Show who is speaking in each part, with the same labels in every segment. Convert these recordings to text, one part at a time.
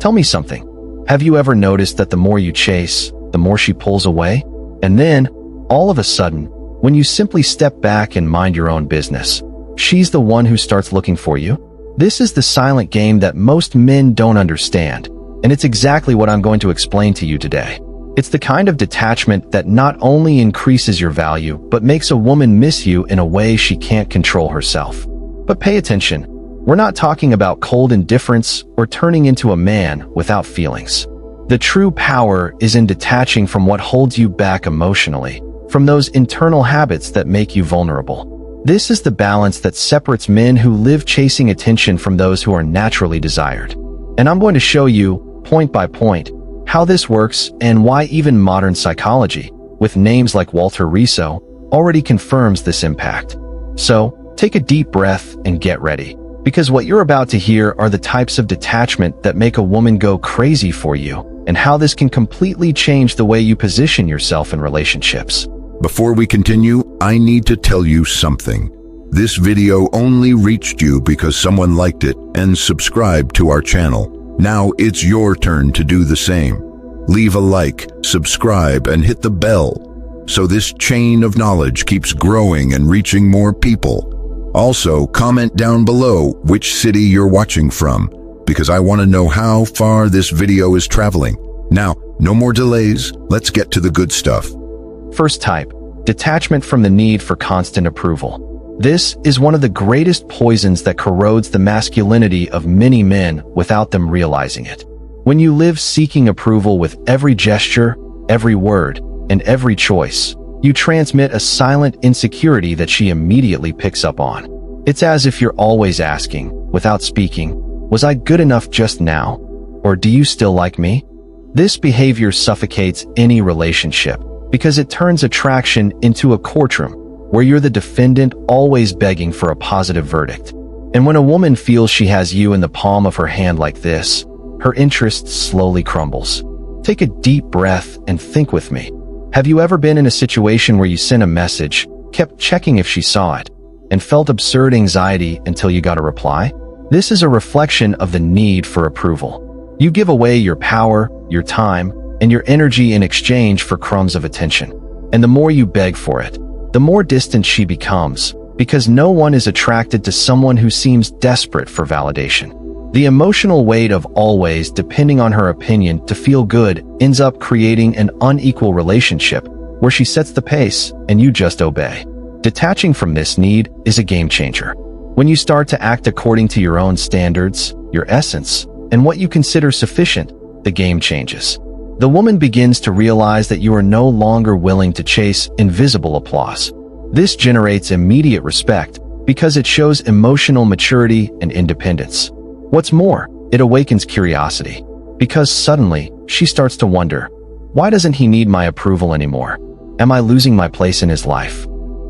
Speaker 1: Tell me something. Have you ever noticed that the more you chase, the more she pulls away? And then, all of a sudden, when you simply step back and mind your own business, she's the one who starts looking for you? This is the silent game that most men don't understand, and it's exactly what I'm going to explain to you today. It's the kind of detachment that not only increases your value, but makes a woman miss you in a way she can't control herself. But pay attention. We're not talking about cold indifference or turning into a man without feelings. The true power is in detaching from what holds you back emotionally, from those internal habits that make you vulnerable. This is the balance that separates men who live chasing attention from those who are naturally desired. And I'm going to show you, point by point, how this works and why even modern psychology, with names like Walter Riso, already confirms this impact. So, take a deep breath and get ready, because what you're about to hear are the types of detachment that make a woman go crazy for you, and how this can completely change the way you position yourself in relationships.
Speaker 2: Before we continue, I need to tell you something. This video only reached you because someone liked it and subscribed to our channel. Now it's your turn to do the same. Leave a like, subscribe, and hit the bell, so this chain of knowledge keeps growing and reaching more people. Also, comment down below which city you're watching from, because I want to know how far this video is traveling. Now, no more delays, let's get to the good stuff.
Speaker 1: First type, detachment from the need for constant approval. This is one of the greatest poisons that corrodes the masculinity of many men without them realizing it. When you live seeking approval with every gesture, every word, and every choice, you transmit a silent insecurity that she immediately picks up on. It's as if you're always asking, without speaking, was I good enough just now? Or do you still like me? This behavior suffocates any relationship because it turns attraction into a courtroom where you're the defendant always begging for a positive verdict. And when a woman feels she has you in the palm of her hand like this, her interest slowly crumbles. Take a deep breath and think with me. Have you ever been in a situation where you sent a message, kept checking if she saw it, and felt absurd anxiety until you got a reply? This is a reflection of the need for approval. You give away your power, your time, and your energy in exchange for crumbs of attention. And the more you beg for it, the more distant she becomes, because no one is attracted to someone who seems desperate for validation. The emotional weight of always depending on her opinion to feel good ends up creating an unequal relationship where she sets the pace and you just obey. Detaching from this need is a game changer. When you start to act according to your own standards, your essence, and what you consider sufficient, the game changes. The woman begins to realize that you are no longer willing to chase invisible applause. This generates immediate respect because it shows emotional maturity and independence. What's more, it awakens curiosity, because suddenly she starts to wonder, why doesn't he need my approval anymore? Am I losing my place in his life?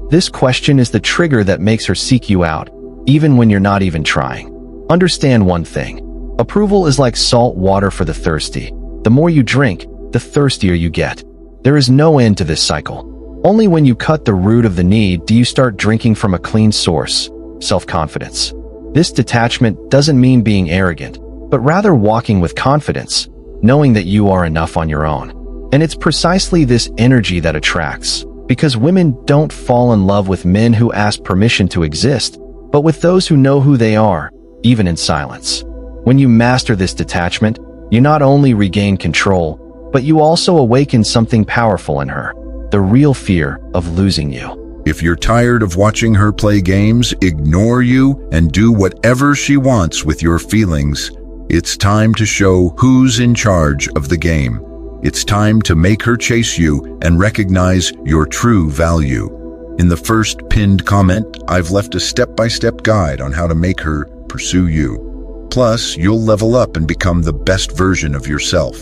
Speaker 1: This question is the trigger that makes her seek you out, even when you're not even trying. Understand one thing. Approval is like salt water for the thirsty. The more you drink, the thirstier you get. There is no end to this cycle. Only when you cut the root of the need do you start drinking from a clean source, self-confidence. This detachment doesn't mean being arrogant, but rather walking with confidence, knowing that you are enough on your own. And it's precisely this energy that attracts, because women don't fall in love with men who ask permission to exist, but with those who know who they are, even in silence. When you master this detachment, you not only regain control, but you also awaken something powerful in her, the real fear of losing you.
Speaker 2: If you're tired of watching her play games, ignore you, and do whatever she wants with your feelings, it's time to show who's in charge of the game. It's time to make her chase you and recognize your true value. In the first pinned comment, I've left a step-by-step guide on how to make her pursue you. Plus, you'll level up and become the best version of yourself.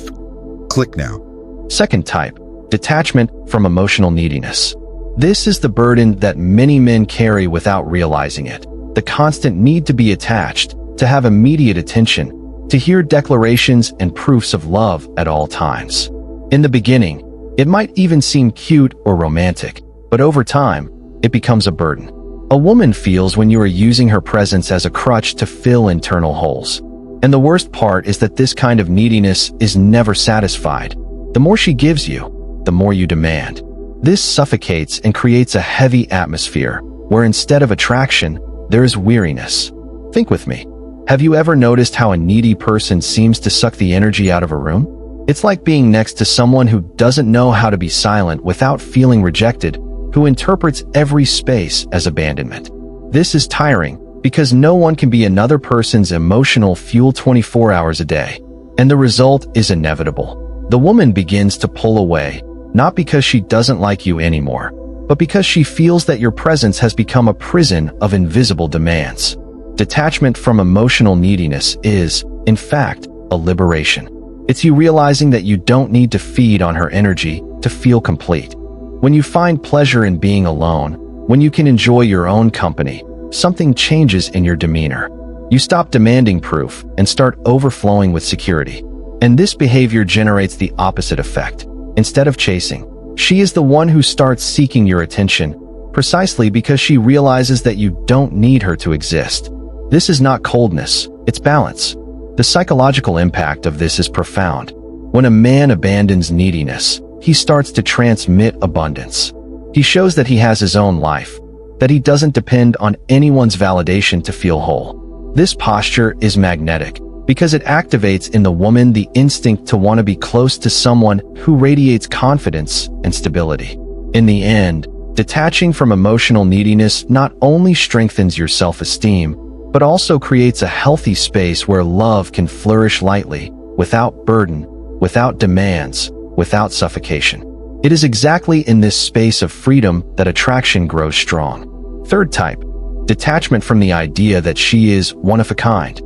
Speaker 2: Click now.
Speaker 1: Second type, detachment from emotional neediness. This is the burden that many men carry without realizing it. The constant need to be attached, to have immediate attention, to hear declarations and proofs of love at all times. In the beginning, it might even seem cute or romantic, but over time, it becomes a burden. A woman feels when you are using her presence as a crutch to fill internal holes. And the worst part is that this kind of neediness is never satisfied. The more she gives you, the more you demand. This suffocates and creates a heavy atmosphere, where instead of attraction, there is weariness. Think with me. Have you ever noticed how a needy person seems to suck the energy out of a room? It's like being next to someone who doesn't know how to be silent without feeling rejected, who interprets every space as abandonment. This is tiring, because no one can be another person's emotional fuel 24 hours a day. And the result is inevitable. The woman begins to pull away, not because she doesn't like you anymore, but because she feels that your presence has become a prison of invisible demands. Detachment from emotional neediness is, in fact, a liberation. It's you realizing that you don't need to feed on her energy to feel complete. When you find pleasure in being alone, when you can enjoy your own company, something changes in your demeanor. You stop demanding proof and start overflowing with security. And this behavior generates the opposite effect. Instead of chasing, she is the one who starts seeking your attention, precisely because she realizes that you don't need her to exist. This is not coldness, it's balance. The psychological impact of this is profound. When a man abandons neediness, he starts to transmit abundance. He shows that he has his own life, that he doesn't depend on anyone's validation to feel whole. This posture is magnetic because it activates in the woman the instinct to want to be close to someone who radiates confidence and stability. In the end, detaching from emotional neediness not only strengthens your self-esteem, but also creates a healthy space where love can flourish lightly, without burden, without demands, without suffocation. It is exactly in this space of freedom that attraction grows strong. Third type, detachment from the idea that she is one of a kind.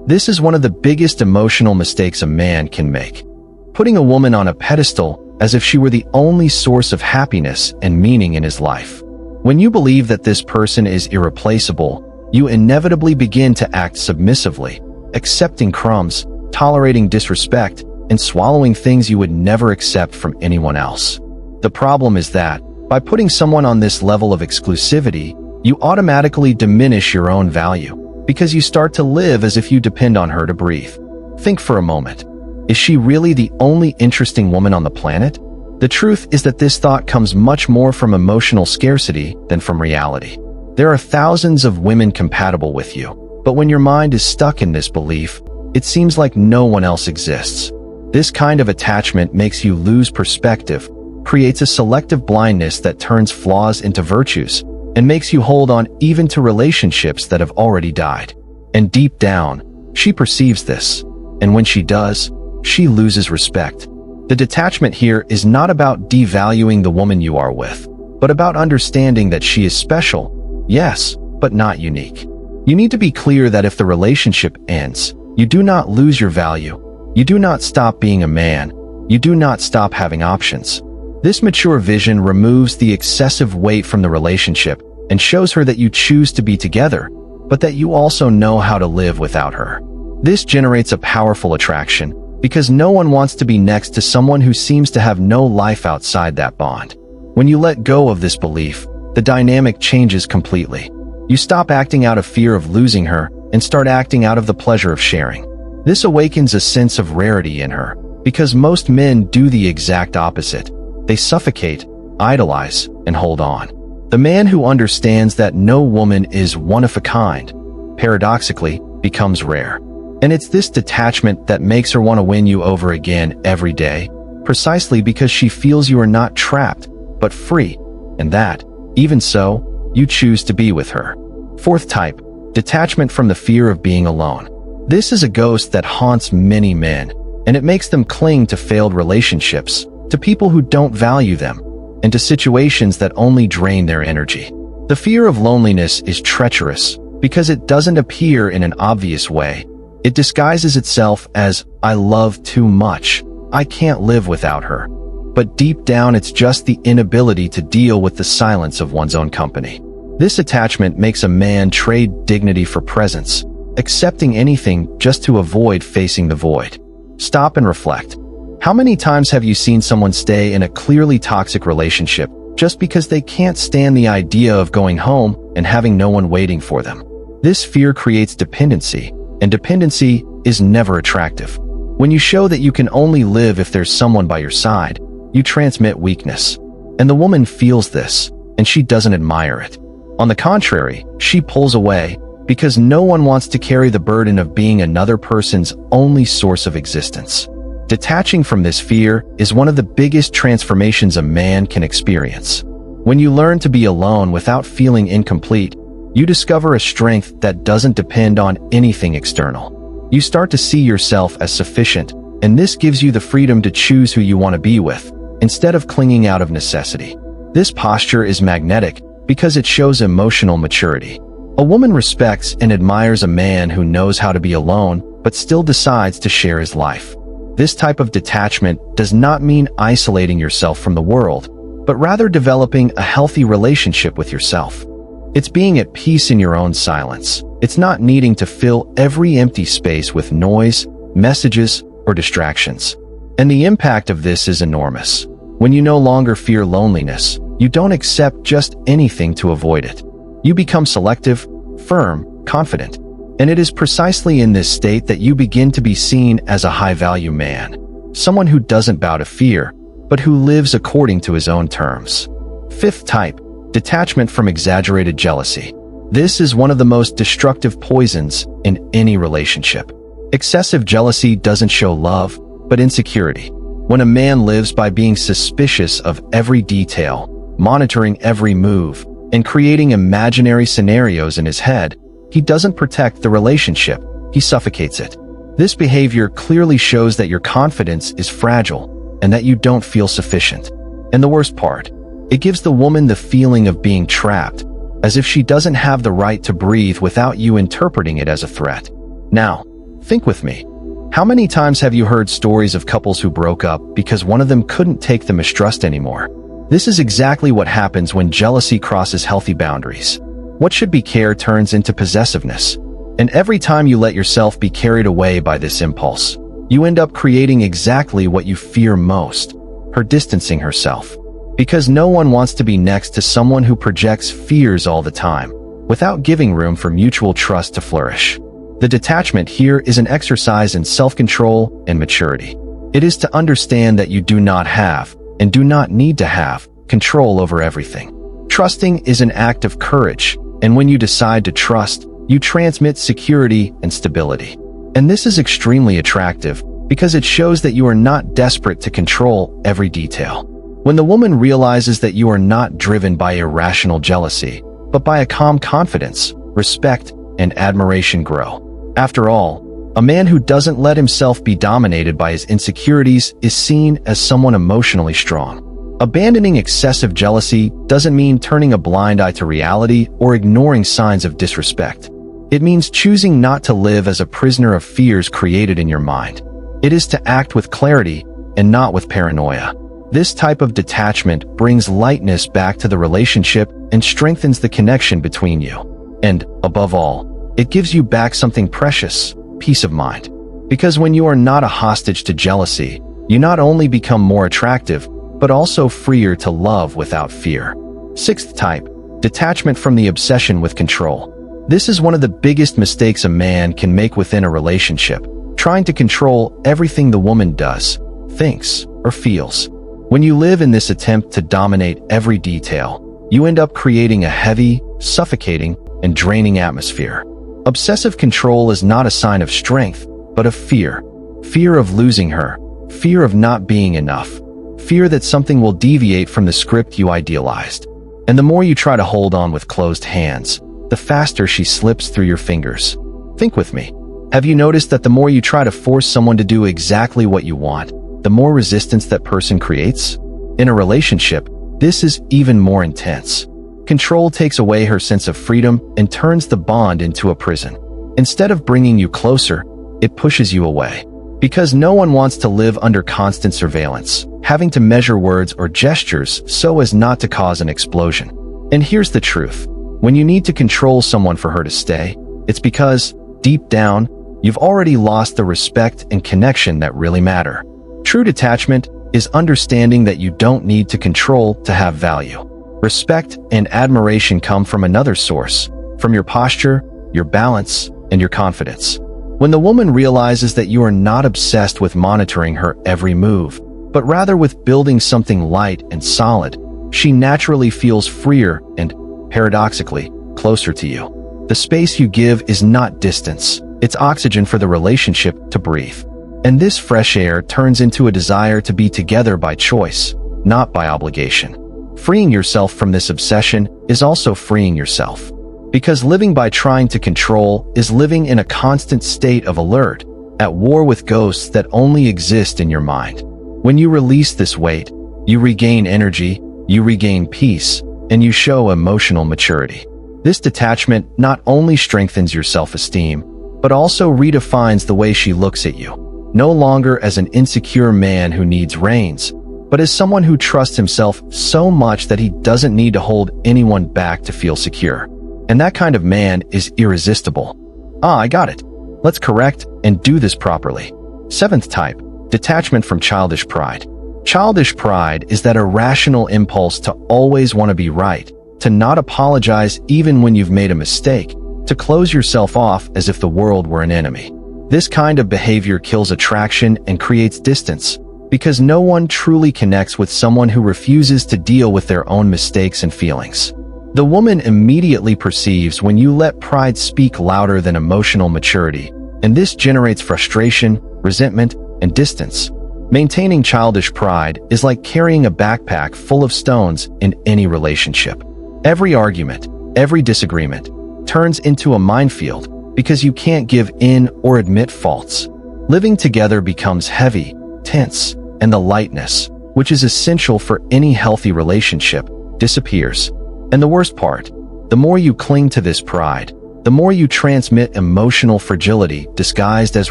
Speaker 1: This is one of the biggest emotional mistakes a man can make. Putting a woman on a pedestal as if she were the only source of happiness and meaning in his life. When you believe that this person is irreplaceable, you inevitably begin to act submissively, accepting crumbs, tolerating disrespect, and swallowing things you would never accept from anyone else. The problem is that, by putting someone on this level of exclusivity, you automatically diminish your own value, because you start to live as if you depend on her to breathe. Think for a moment. Is she really the only interesting woman on the planet? The truth is that this thought comes much more from emotional scarcity than from reality. There are thousands of women compatible with you, but when your mind is stuck in this belief, it seems like no one else exists. This kind of attachment makes you lose perspective, creates a selective blindness that turns flaws into virtues, and makes you hold on even to relationships that have already died. And deep down, she perceives this, and when she does, she loses respect. The detachment here is not about devaluing the woman you are with, but about understanding that she is special, yes, but not unique. You need to be clear that if the relationship ends, you do not lose your value. You do not stop being a man. You do not stop having options. This mature vision removes the excessive weight from the relationship and shows her that you choose to be together, but that you also know how to live without her. This generates a powerful attraction, because no one wants to be next to someone who seems to have no life outside that bond. When you let go of this belief, the dynamic changes completely. You stop acting out of fear of losing her and start acting out of the pleasure of sharing. This awakens a sense of rarity in her, because most men do the exact opposite. They suffocate, idolize, and hold on. The man who understands that no woman is one of a kind, paradoxically, becomes rare. And it's this detachment that makes her want to win you over again every day, precisely because she feels you are not trapped, but free, and that, even so, you choose to be with her. Fourth type, detachment from the fear of being alone. This is a ghost that haunts many men, and it makes them cling to failed relationships, to people who don't value them, and to situations that only drain their energy. The fear of loneliness is treacherous because it doesn't appear in an obvious way. It disguises itself as, I love too much, I can't live without her. But deep down it's just the inability to deal with the silence of one's own company. This attachment makes a man trade dignity for presence, accepting anything just to avoid facing the void. Stop and reflect. How many times have you seen someone stay in a clearly toxic relationship just because they can't stand the idea of going home and having no one waiting for them? This fear creates dependency, and dependency is never attractive. When you show that you can only live if there's someone by your side, you transmit weakness. And the woman feels this, and she doesn't admire it. On the contrary, she pulls away, because no one wants to carry the burden of being another person's only source of existence. Detaching from this fear is one of the biggest transformations a man can experience. When you learn to be alone without feeling incomplete, you discover a strength that doesn't depend on anything external. You start to see yourself as sufficient, and this gives you the freedom to choose who you want to be with, instead of clinging out of necessity. This posture is magnetic because it shows emotional maturity. A woman respects and admires a man who knows how to be alone, but still decides to share his life. This type of detachment does not mean isolating yourself from the world, but rather developing a healthy relationship with yourself. It's being at peace in your own silence. It's not needing to fill every empty space with noise, messages, or distractions. And the impact of this is enormous. When you no longer fear loneliness, you don't accept just anything to avoid it. You become selective, firm, confident. And it is precisely in this state that you begin to be seen as a high-value man, someone who doesn't bow to fear, but who lives according to his own terms. Fifth type, detachment from exaggerated jealousy. This is one of the most destructive poisons in any relationship. Excessive jealousy doesn't show love, but insecurity. When a man lives by being suspicious of every detail, monitoring every move, and creating imaginary scenarios in his head, he doesn't protect the relationship, he suffocates it. This behavior clearly shows that your confidence is fragile and that you don't feel sufficient. And the worst part, it gives the woman the feeling of being trapped, as if she doesn't have the right to breathe without you interpreting it as a threat. Now, think with me. How many times have you heard stories of couples who broke up because one of them couldn't take the mistrust anymore? This is exactly what happens when jealousy crosses healthy boundaries. What should be care turns into possessiveness. And every time you let yourself be carried away by this impulse, you end up creating exactly what you fear most, her distancing herself. Because no one wants to be next to someone who projects fears all the time, without giving room for mutual trust to flourish. The detachment here is an exercise in self-control and maturity. It is to understand that you do not have, and do not need to have, control over everything. Trusting is an act of courage, and when you decide to trust, you transmit security and stability. And this is extremely attractive, because it shows that you are not desperate to control every detail. When the woman realizes that you are not driven by irrational jealousy, but by a calm confidence, respect, and admiration grow. After all, a man who doesn't let himself be dominated by his insecurities is seen as someone emotionally strong. Abandoning excessive jealousy doesn't mean turning a blind eye to reality or ignoring signs of disrespect. It means choosing not to live as a prisoner of fears created in your mind. It is to act with clarity and not with paranoia. This type of detachment brings lightness back to the relationship and strengthens the connection between you. And, above all, it gives you back something precious: peace of mind. Because when you are not a hostage to jealousy, you not only become more attractive, but also freer to love without fear. Sixth type, detachment from the obsession with control. This is one of the biggest mistakes a man can make within a relationship, trying to control everything the woman does, thinks, or feels. When you live in this attempt to dominate every detail, you end up creating a heavy, suffocating, and draining atmosphere. Obsessive control is not a sign of strength, but of fear. Fear of losing her, fear of not being enough, fear that something will deviate from the script you idealized. And the more you try to hold on with closed hands, the faster she slips through your fingers. Think with me. Have you noticed that the more you try to force someone to do exactly what you want, the more resistance that person creates? In a relationship, this is even more intense. Control takes away her sense of freedom and turns the bond into a prison. Instead of bringing you closer, it pushes you away. Because no one wants to live under constant surveillance, having to measure words or gestures so as not to cause an explosion. And here's the truth. When you need to control someone for her to stay, it's because, deep down, you've already lost the respect and connection that really matter. True detachment is understanding that you don't need to control to have value. Respect and admiration come from another source, from your posture, your balance, and your confidence. When the woman realizes that you are not obsessed with monitoring her every move, but rather with building something light and solid, she naturally feels freer and, paradoxically, closer to you. The space you give is not distance, it's oxygen for the relationship to breathe. And this fresh air turns into a desire to be together by choice, not by obligation. Freeing yourself from this obsession is also freeing yourself. Because living by trying to control is living in a constant state of alert, at war with ghosts that only exist in your mind. When you release this weight, you regain energy, you regain peace, and you show emotional maturity. This detachment not only strengthens your self-esteem, but also redefines the way she looks at you, no longer as an insecure man who needs reins, but as someone who trusts himself so much that he doesn't need to hold anyone back to feel secure. And that kind of man is irresistible. I got it. Let's correct and do this properly. 7th type, detachment from childish pride. Childish pride is that irrational impulse to always want to be right, to not apologize even when you've made a mistake, to close yourself off as if the world were an enemy. This kind of behavior kills attraction and creates distance, because no one truly connects with someone who refuses to deal with their own mistakes and feelings. The woman immediately perceives when you let pride speak louder than emotional maturity, and this generates frustration, resentment, and distance. Maintaining childish pride is like carrying a backpack full of stones in any relationship. Every argument, every disagreement, turns into a minefield because you can't give in or admit faults. Living together becomes heavy, tense, and the lightness, which is essential for any healthy relationship, disappears. And the worst part, the more you cling to this pride, the more you transmit emotional fragility disguised as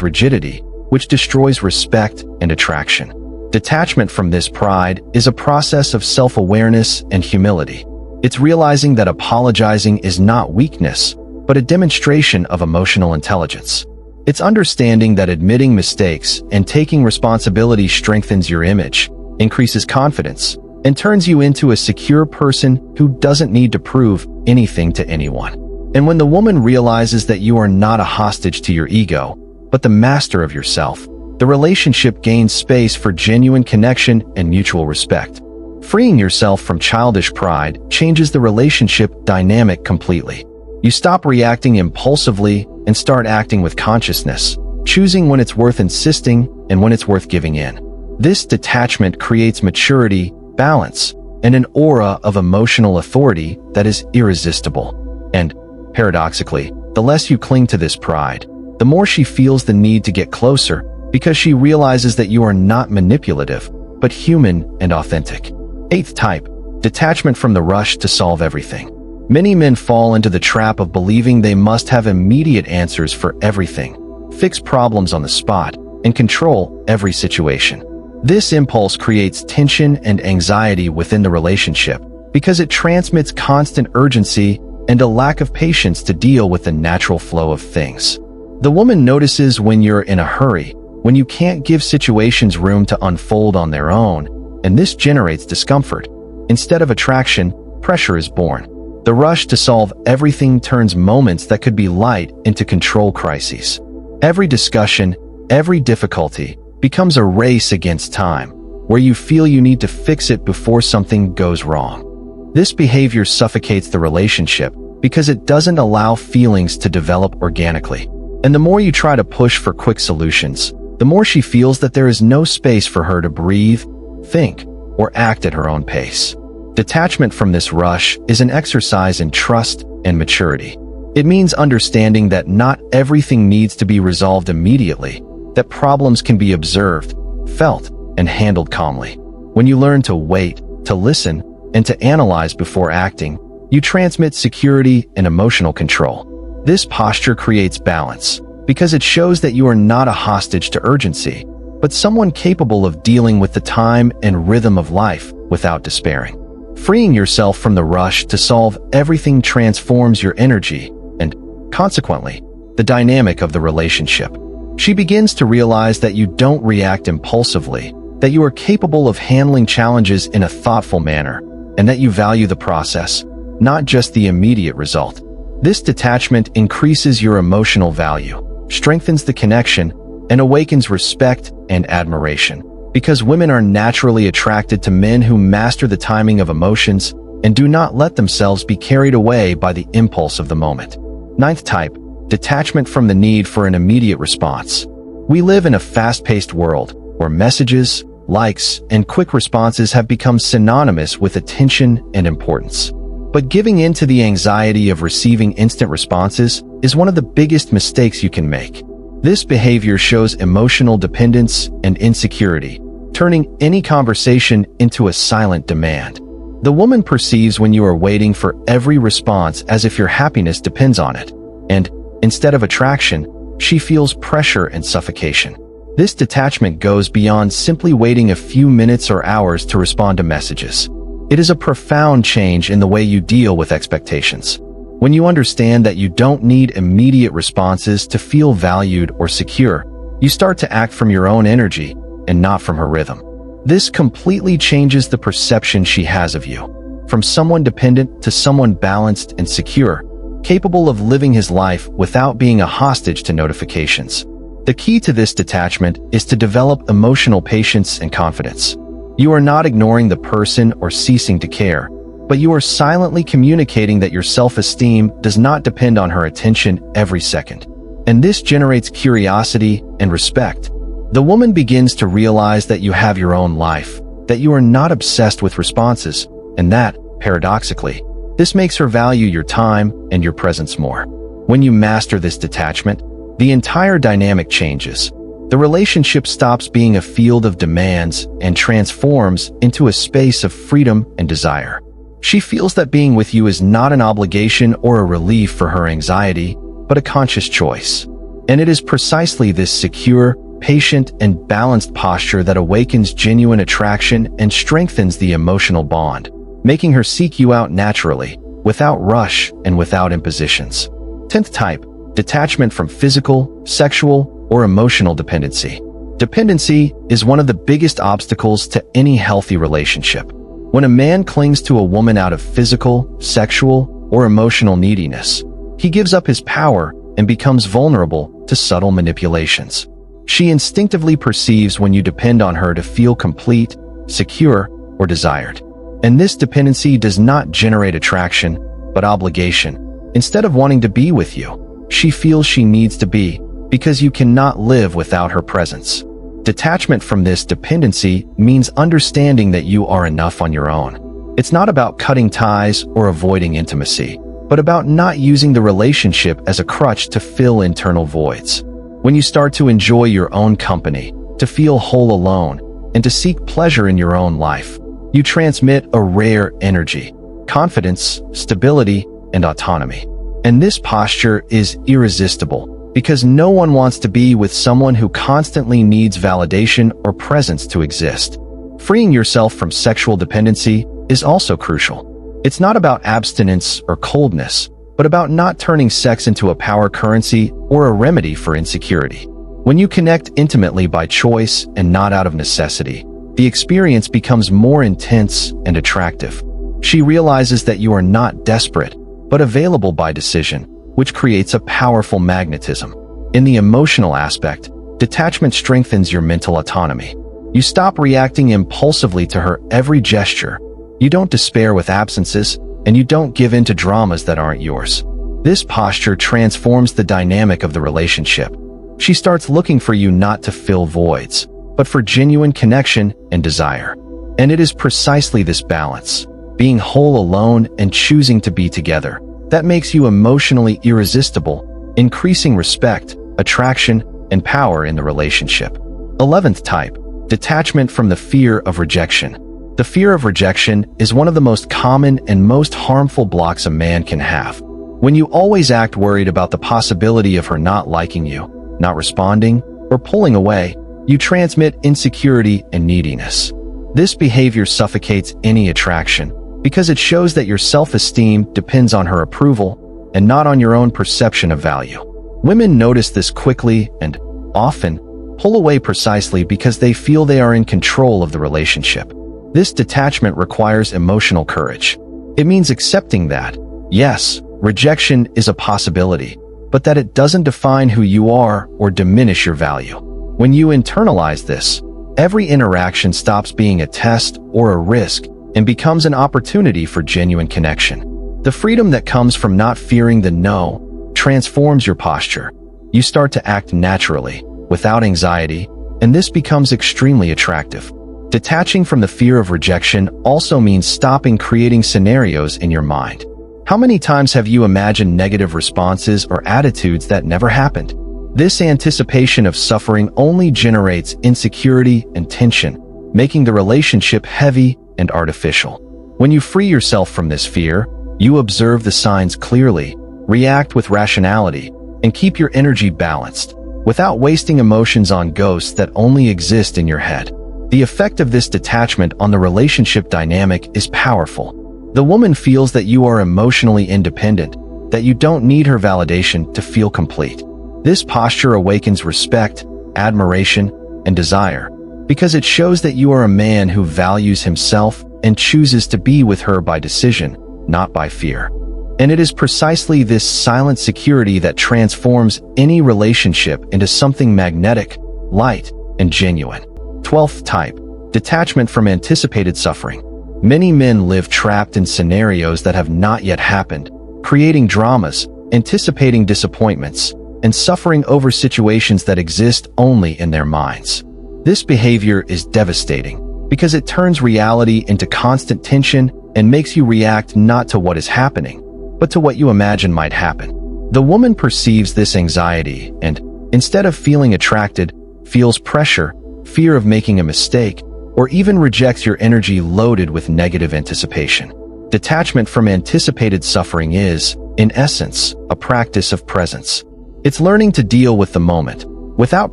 Speaker 1: rigidity, which destroys respect and attraction. Detachment from this pride is a process of self-awareness and humility. It's realizing that apologizing is not weakness, but a demonstration of emotional intelligence. It's understanding that admitting mistakes and taking responsibility strengthens your image, increases confidence, and turns you into a secure person who doesn't need to prove anything to anyone. And when the woman realizes that you are not a hostage to your ego, but the master of yourself, the relationship gains space for genuine connection and mutual respect. Freeing yourself from childish pride changes the relationship dynamic completely. You stop reacting impulsively and start acting with consciousness, choosing when it's worth insisting and when it's worth giving in. This detachment creates maturity, balance, and an aura of emotional authority that is irresistible. And, paradoxically, the less you cling to this pride, the more she feels the need to get closer because she realizes that you are not manipulative, but human and authentic. 8th type, detachment from the rush to solve everything. Many men fall into the trap of believing they must have immediate answers for everything, fix problems on the spot, and control every situation. This impulse creates tension and anxiety within the relationship because it transmits constant urgency and a lack of patience to deal with the natural flow of things. The woman notices when you're in a hurry, when you can't give situations room to unfold on their own, and this generates discomfort. Instead of attraction, pressure is born. The rush to solve everything turns moments that could be light into control crises. Every discussion, every difficulty, becomes a race against time, where you feel you need to fix it before something goes wrong. This behavior suffocates the relationship because it doesn't allow feelings to develop organically. And the more you try to push for quick solutions, the more she feels that there is no space for her to breathe, think, or act at her own pace. Detachment from this rush is an exercise in trust and maturity. It means understanding that not everything needs to be resolved immediately, that problems can be observed, felt, and handled calmly. When you learn to wait, to listen, and to analyze before acting, you transmit security and emotional control. This posture creates balance because it shows that you are not a hostage to urgency, but someone capable of dealing with the time and rhythm of life without despairing. Freeing yourself from the rush to solve everything transforms your energy and, consequently, the dynamic of the relationship. She begins to realize that you don't react impulsively, that you are capable of handling challenges in a thoughtful manner, and that you value the process, not just the immediate result. This detachment increases your emotional value, strengthens the connection, and awakens respect and admiration. Because women are naturally attracted to men who master the timing of emotions and do not let themselves be carried away by the impulse of the moment. Ninth type, detachment from the need for an immediate response. We live in a fast-paced world where messages, likes, and quick responses have become synonymous with attention and importance. But giving in to the anxiety of receiving instant responses is one of the biggest mistakes you can make. This behavior shows emotional dependence and insecurity, turning any conversation into a silent demand. The woman perceives when you are waiting for every response as if your happiness depends on it, and, instead of attraction, she feels pressure and suffocation. This detachment goes beyond simply waiting a few minutes or hours to respond to messages. It is a profound change in the way you deal with expectations. When you understand that you don't need immediate responses to feel valued or secure, you start to act from your own energy and not from her rhythm. This completely changes the perception she has of you. From someone dependent to someone balanced and secure, capable of living his life without being a hostage to notifications. The key to this detachment is to develop emotional patience and confidence. You are not ignoring the person or ceasing to care, but you are silently communicating that your self-esteem does not depend on her attention every second. And this generates curiosity and respect. The woman begins to realize that you have your own life, that you are not obsessed with responses, and that, paradoxically, this makes her value your time and your presence more. When you master this detachment, the entire dynamic changes. The relationship stops being a field of demands and transforms into a space of freedom and desire. She feels that being with you is not an obligation or a relief for her anxiety, but a conscious choice. And it is precisely this secure, patient, and balanced posture that awakens genuine attraction and strengthens the emotional bond, making her seek you out naturally, without rush and without impositions. 10th type, detachment from physical, sexual, or emotional dependency. Dependency is one of the biggest obstacles to any healthy relationship. When a man clings to a woman out of physical, sexual, or emotional neediness, he gives up his power and becomes vulnerable to subtle manipulations. She instinctively perceives when you depend on her to feel complete, secure, or desired. And this dependency does not generate attraction, but obligation. Instead of wanting to be with you, she feels she needs to be, because you cannot live without her presence. Detachment from this dependency means understanding that you are enough on your own. It's not about cutting ties or avoiding intimacy, but about not using the relationship as a crutch to fill internal voids. When you start to enjoy your own company, to feel whole alone, and to seek pleasure in your own life, you transmit a rare energy, confidence, stability, and autonomy. And this posture is irresistible, because no one wants to be with someone who constantly needs validation or presence to exist. Freeing yourself from sexual dependency is also crucial. It's not about abstinence or coldness, but about not turning sex into a power currency or a remedy for insecurity. When you connect intimately by choice and not out of necessity, the experience becomes more intense and attractive. She realizes that you are not desperate, but available by decision, which creates a powerful magnetism. In the emotional aspect, detachment strengthens your mental autonomy. You stop reacting impulsively to her every gesture. You don't despair with absences, and you don't give in to dramas that aren't yours. This posture transforms the dynamic of the relationship. She starts looking for you not to fill voids, but for genuine connection and desire. And it is precisely this balance, being whole alone and choosing to be together, that makes you emotionally irresistible, increasing respect, attraction, and power in the relationship. 11th type, detachment from the fear of rejection. The fear of rejection is one of the most common and most harmful blocks a man can have. When you always act worried about the possibility of her not liking you, not responding, or pulling away, you transmit insecurity and neediness. This behavior suffocates any attraction, because it shows that your self-esteem depends on her approval and not on your own perception of value. Women notice this quickly and, often, pull away precisely because they feel they are in control of the relationship. This detachment requires emotional courage. It means accepting that, yes, rejection is a possibility, but that it doesn't define who you are or diminish your value. When you internalize this, every interaction stops being a test or a risk and becomes an opportunity for genuine connection. The freedom that comes from not fearing the no transforms your posture. You start to act naturally, without anxiety, and this becomes extremely attractive. Detaching from the fear of rejection also means stopping creating scenarios in your mind. How many times have you imagined negative responses or attitudes that never happened? This anticipation of suffering only generates insecurity and tension, making the relationship heavy and artificial. When you free yourself from this fear, you observe the signs clearly, react with rationality, and keep your energy balanced, without wasting emotions on ghosts that only exist in your head. The effect of this detachment on the relationship dynamic is powerful. The woman feels that you are emotionally independent, that you don't need her validation to feel complete. This posture awakens respect, admiration, and desire, because it shows that you are a man who values himself and chooses to be with her by decision, not by fear. And it is precisely this silent security that transforms any relationship into something magnetic, light, and genuine. 12th type, detachment from anticipated suffering. Many men live trapped in scenarios that have not yet happened, creating dramas, anticipating disappointments, and suffering over situations that exist only in their minds. This behavior is devastating because it turns reality into constant tension and makes you react not to what is happening, but to what you imagine might happen. The woman perceives this anxiety and, instead of feeling attracted, feels pressure, fear of making a mistake, or even rejects your energy loaded with negative anticipation. Detachment from anticipated suffering is, in essence, a practice of presence. It's learning to deal with the moment, without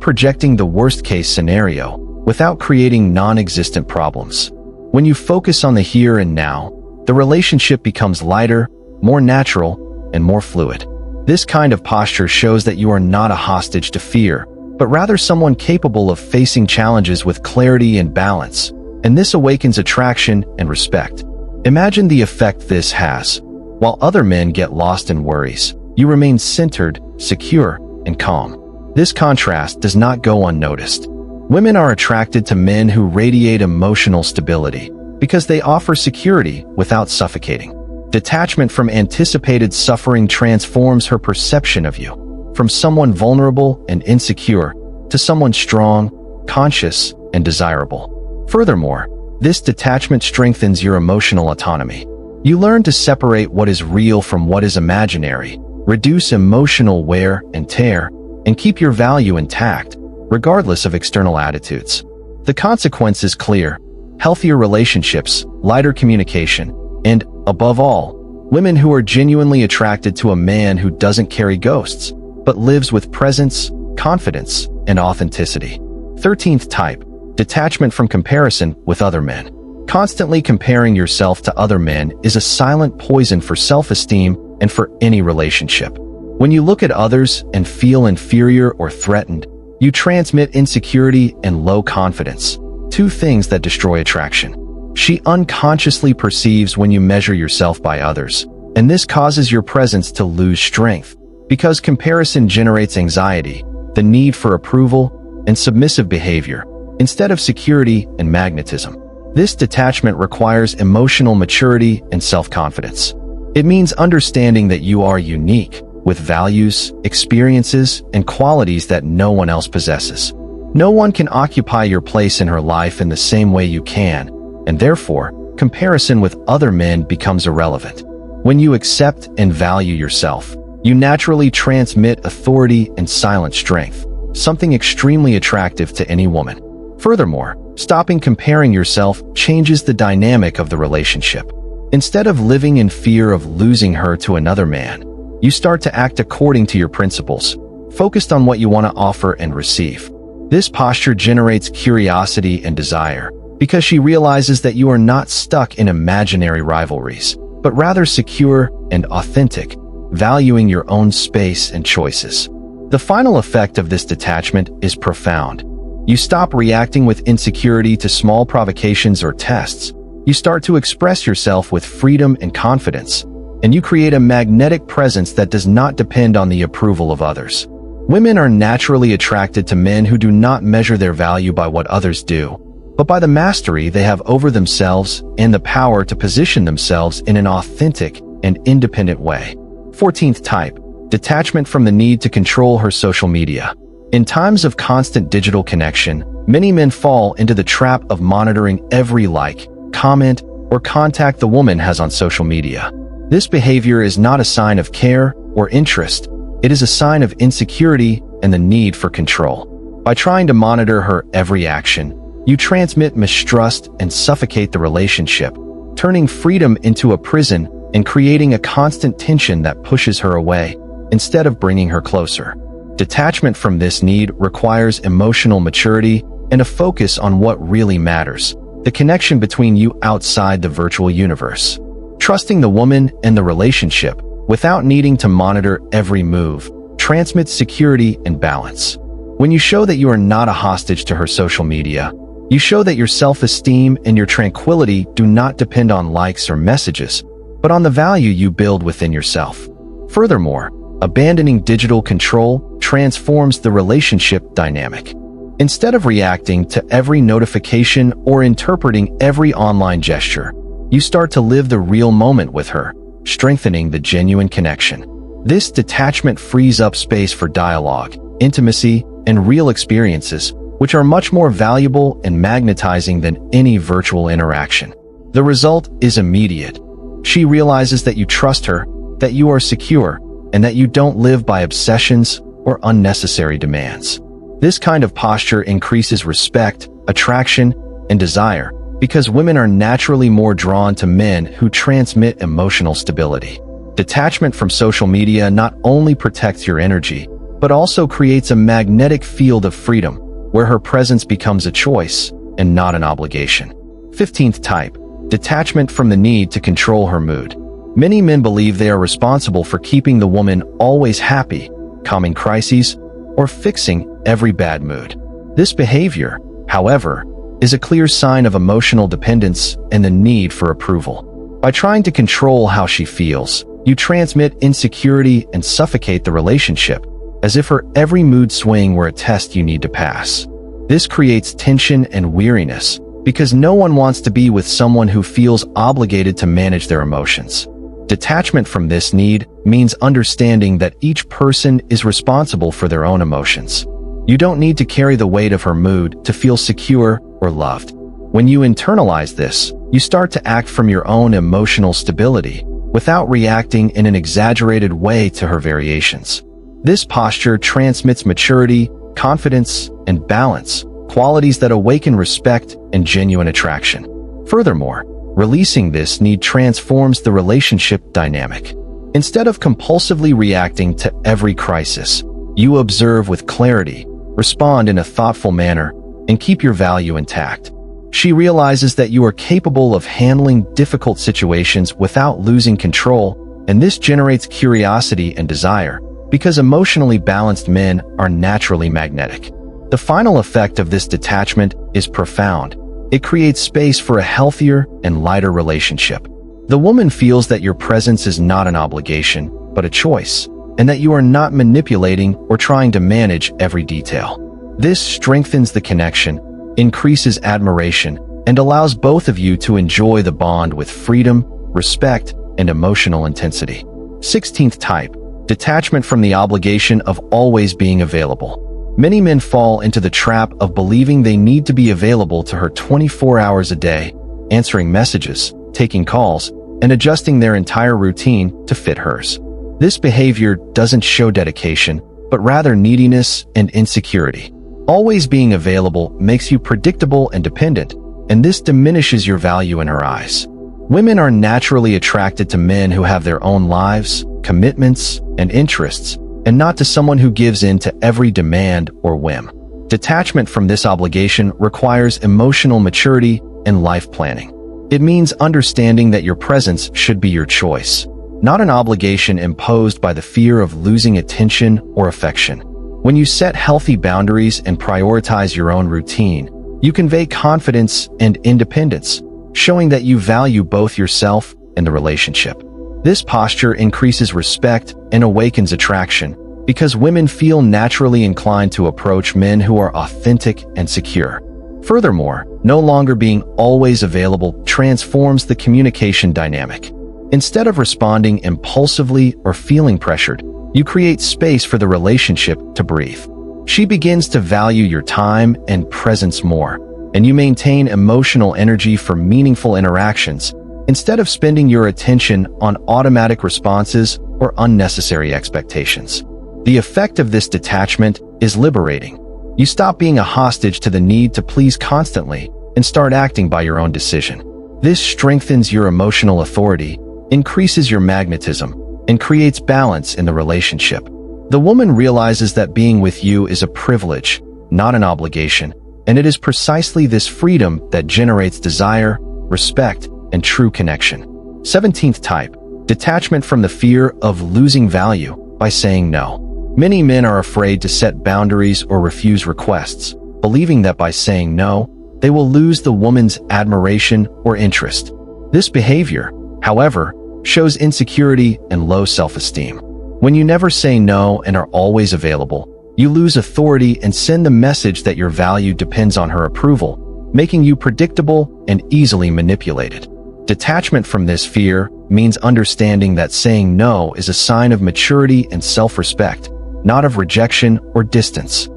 Speaker 1: projecting the worst-case scenario, without creating non-existent problems. When you focus on the here and now, the relationship becomes lighter, more natural, and more fluid. This kind of posture shows that you are not a hostage to fear, but rather someone capable of facing challenges with clarity and balance, and this awakens attraction and respect. Imagine the effect this has. While other men get lost in worries, you remain centered, secure, and calm. This contrast does not go unnoticed. Women are attracted to men who radiate emotional stability because they offer security without suffocating. Detachment from anticipated suffering transforms her perception of you, from someone vulnerable and insecure to someone strong, conscious, and desirable. Furthermore, this detachment strengthens your emotional autonomy. You learn to separate what is real from what is imaginary, reduce emotional wear and tear, and keep your value intact, regardless of external attitudes. The consequence is clear: healthier relationships, lighter communication, and, above all, women who are genuinely attracted to a man who doesn't carry ghosts, but lives with presence, confidence, and authenticity. 13th type, detachment from comparison with other men. Constantly comparing yourself to other men is a silent poison for self-esteem and for any relationship. When you look at others and feel inferior or threatened, you transmit insecurity and low confidence, two things that destroy attraction. She unconsciously perceives when you measure yourself by others, and this causes your presence to lose strength, because comparison generates anxiety, the need for approval, and submissive behavior, instead of security and magnetism. This detachment requires emotional maturity and self-confidence. It means understanding that you are unique, with values, experiences, and qualities that no one else possesses. No one can occupy your place in her life in the same way you can, and therefore, comparison with other men becomes irrelevant. When you accept and value yourself, you naturally transmit authority and silent strength, something extremely attractive to any woman. Furthermore, stopping comparing yourself changes the dynamic of the relationship. Instead of living in fear of losing her to another man, you start to act according to your principles, focused on what you want to offer and receive. This posture generates curiosity and desire, because she realizes that you are not stuck in imaginary rivalries, but rather secure and authentic, valuing your own space and choices. The final effect of this detachment is profound. You stop reacting with insecurity to small provocations or tests. You start to express yourself with freedom and confidence, and you create a magnetic presence that does not depend on the approval of others. Women are naturally attracted to men who do not measure their value by what others do, but by the mastery they have over themselves and the power to position themselves in an authentic and independent way. 14th type, detachment from the need to control her social media. In times of constant digital connection, many men fall into the trap of monitoring every like, comment, or contact the woman has on social media. This behavior is not a sign of care or interest. It is a sign of insecurity and the need for control. By trying to monitor her every action, you transmit mistrust and suffocate the relationship, turning freedom into a prison and creating a constant tension that pushes her away instead of bringing her closer. Detachment from this need requires emotional maturity and a focus on what really matters, the connection between you outside the virtual universe. Trusting the woman and the relationship without needing to monitor every move transmits security and balance. When you show that you are not a hostage to her social media, you show that your self-esteem and your tranquility do not depend on likes or messages, but on the value you build within yourself. Furthermore, abandoning digital control transforms the relationship dynamic. Instead of reacting to every notification or interpreting every online gesture, you start to live the real moment with her, strengthening the genuine connection. This detachment frees up space for dialogue, intimacy, and real experiences, which are much more valuable and magnetizing than any virtual interaction. The result is immediate. She realizes that you trust her, that you are secure, and that you don't live by obsessions or unnecessary demands. This kind of posture increases respect, attraction, and desire, because women are naturally more drawn to men who transmit emotional stability. Detachment from social media not only protects your energy, but also creates a magnetic field of freedom, where her presence becomes a choice and not an obligation. 15th type, detachment from the need to control her mood. Many men believe they are responsible for keeping the woman always happy, calming crises, or fixing every bad mood. This behavior, however, is a clear sign of emotional dependence and the need for approval. By trying to control how she feels, you transmit insecurity and suffocate the relationship, as if her every mood swing were a test you need to pass. This creates tension and weariness, because no one wants to be with someone who feels obligated to manage their emotions. Detachment from this need means understanding that each person is responsible for their own emotions. You don't need to carry the weight of her mood to feel secure or loved. When you internalize this, you start to act from your own emotional stability, without reacting in an exaggerated way to her variations. This posture transmits maturity, confidence, and balance, qualities that awaken respect and genuine attraction. Furthermore, releasing this need transforms the relationship dynamic. Instead of compulsively reacting to every crisis, you observe with clarity, respond in a thoughtful manner, and keep your value intact. She realizes that you are capable of handling difficult situations without losing control, and this generates curiosity and desire, because emotionally balanced men are naturally magnetic. The final effect of this detachment is profound. It creates space for a healthier and lighter relationship. The woman feels that your presence is not an obligation, but a choice, and that you are not manipulating or trying to manage every detail. This strengthens the connection, increases admiration, and allows both of you to enjoy the bond with freedom, respect, and emotional intensity. 16th type, detachment from the obligation of always being available. Many men fall into the trap of believing they need to be available to her 24 hours a day, answering messages, taking calls, and adjusting their entire routine to fit hers. This behavior doesn't show dedication, but rather neediness and insecurity. Always being available makes you predictable and dependent, and this diminishes your value in her eyes. Women are naturally attracted to men who have their own lives, commitments, and interests, and not to someone who gives in to every demand or whim. Detachment from this obligation requires emotional maturity and life planning. It means understanding that your presence should be your choice, not an obligation imposed by the fear of losing attention or affection. When you set healthy boundaries and prioritize your own routine, you convey confidence and independence, showing that you value both yourself and the relationship. This posture increases respect and awakens attraction, because women feel naturally inclined to approach men who are authentic and secure. Furthermore, no longer being always available transforms the communication dynamic. Instead of responding impulsively or feeling pressured, you create space for the relationship to breathe. She begins to value your time and presence more, and you maintain emotional energy for meaningful interactions, instead of spending your attention on automatic responses or unnecessary expectations. The effect of this detachment is liberating. You stop being a hostage to the need to please constantly and start acting by your own decision. This strengthens your emotional authority, increases your magnetism, and creates balance in the relationship. The woman realizes that being with you is a privilege, not an obligation, and it is precisely this freedom that generates desire, respect, and true connection. 17th type, detachment from the fear of losing value by saying no. Many men are afraid to set boundaries or refuse requests, believing that by saying no, they will lose the woman's admiration or interest. This behavior, however, shows insecurity and low self-esteem. When you never say no and are always available, you lose authority and send the message that your value depends on her approval, making you predictable and easily manipulated. Detachment from this fear means understanding that saying no is a sign of maturity and self-respect, not of rejection or distance.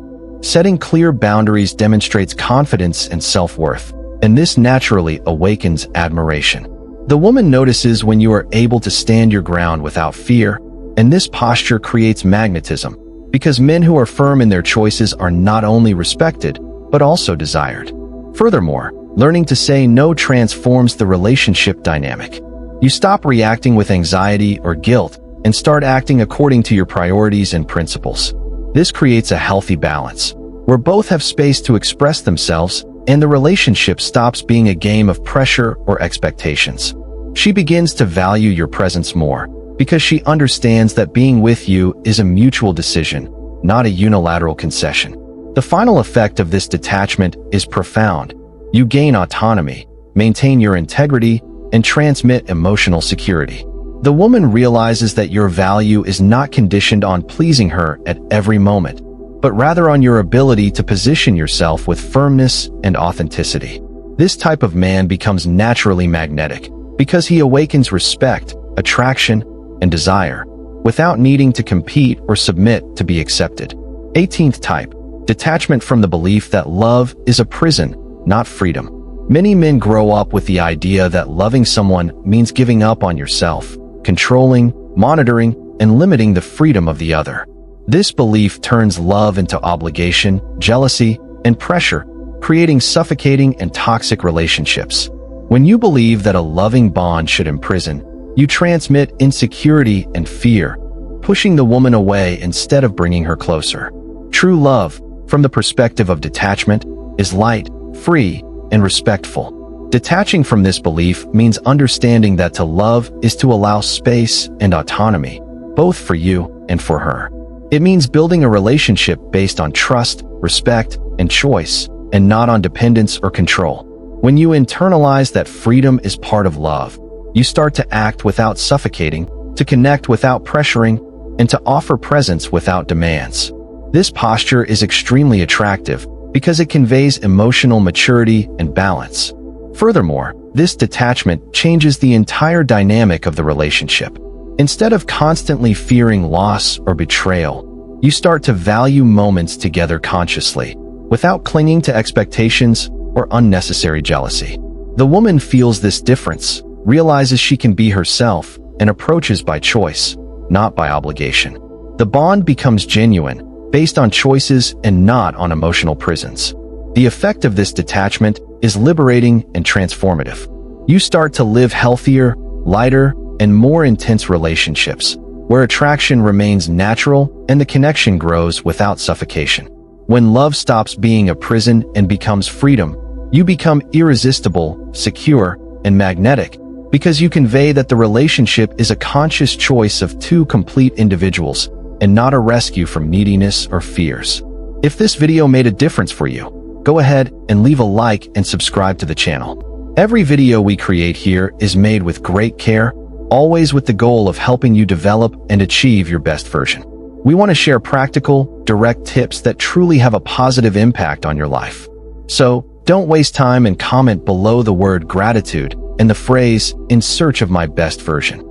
Speaker 1: Setting clear boundaries demonstrates confidence and self-worth, and this naturally awakens admiration. The woman notices when you are able to stand your ground without fear, and this posture creates magnetism, because men who are firm in their choices are not only respected, but also desired. Furthermore, learning to say no transforms the relationship dynamic. You stop reacting with anxiety or guilt and start acting according to your priorities and principles. This creates a healthy balance, where both have space to express themselves and the relationship stops being a game of pressure or expectations. She begins to value your presence more, because she understands that being with you is a mutual decision, not a unilateral concession. The final effect of this detachment is profound. You gain autonomy, maintain your integrity, and transmit emotional security. The woman realizes that your value is not conditioned on pleasing her at every moment, but rather on your ability to position yourself with firmness and authenticity. This type of man becomes naturally magnetic, because he awakens respect, attraction, and desire, without needing to compete or submit to be accepted. 18th type, detachment from the belief that love is a prison, not freedom. Many men grow up with the idea that loving someone means giving up on yourself, controlling, monitoring, and limiting the freedom of the other. This belief turns love into obligation, jealousy, and pressure, creating suffocating and toxic relationships. When you believe that a loving bond should imprison, you transmit insecurity and fear, pushing the woman away instead of bringing her closer. True love, from the perspective of detachment, is light, free, and respectful. Detaching from this belief means understanding that to love is to allow space and autonomy, both for you and for her. It means building a relationship based on trust, respect, and choice, and not on dependence or control. When you internalize that freedom is part of love, you start to act without suffocating, to connect without pressuring, and to offer presence without demands. This posture is extremely attractive because it conveys emotional maturity and balance. Furthermore, this detachment changes the entire dynamic of the relationship. Instead of constantly fearing loss or betrayal, you start to value moments together consciously, without clinging to expectations or unnecessary jealousy. The woman feels this difference, realizes she can be herself, and approaches by choice, not by obligation. The bond becomes genuine, based on choices and not on emotional prisons. The effect of this detachment is liberating and transformative. You start to live healthier, lighter, and more intense relationships, where attraction remains natural and the connection grows without suffocation. When love stops being a prison and becomes freedom, you become irresistible, secure, and magnetic, because you convey that the relationship is a conscious choice of two complete individuals, and not a rescue from neediness or fears. If this video made a difference for you, go ahead and leave a like and subscribe to the channel. Every video we create here is made with great care, always with the goal of helping you develop and achieve your best version. We want to share practical, direct tips that truly have a positive impact on your life. So, don't waste time and comment below the word gratitude and the phrase, "in search of my best version."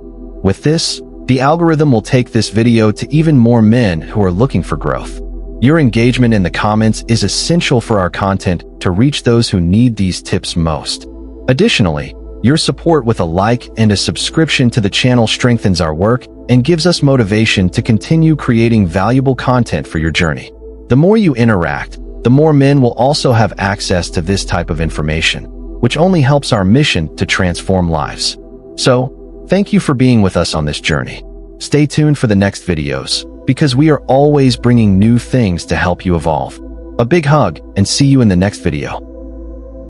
Speaker 1: With this, the algorithm will take this video to even more men who are looking for growth. Your engagement in the comments is essential for our content to reach those who need these tips most. Additionally, your support with a like and a subscription to the channel strengthens our work and gives us motivation to continue creating valuable content for your journey. The more you interact, the more men will also have access to this type of information, which only helps our mission to transform lives. So, thank you for being with us on this journey. Stay tuned for the next videos, because we are always bringing new things to help you evolve. A big hug, and see you in the next video.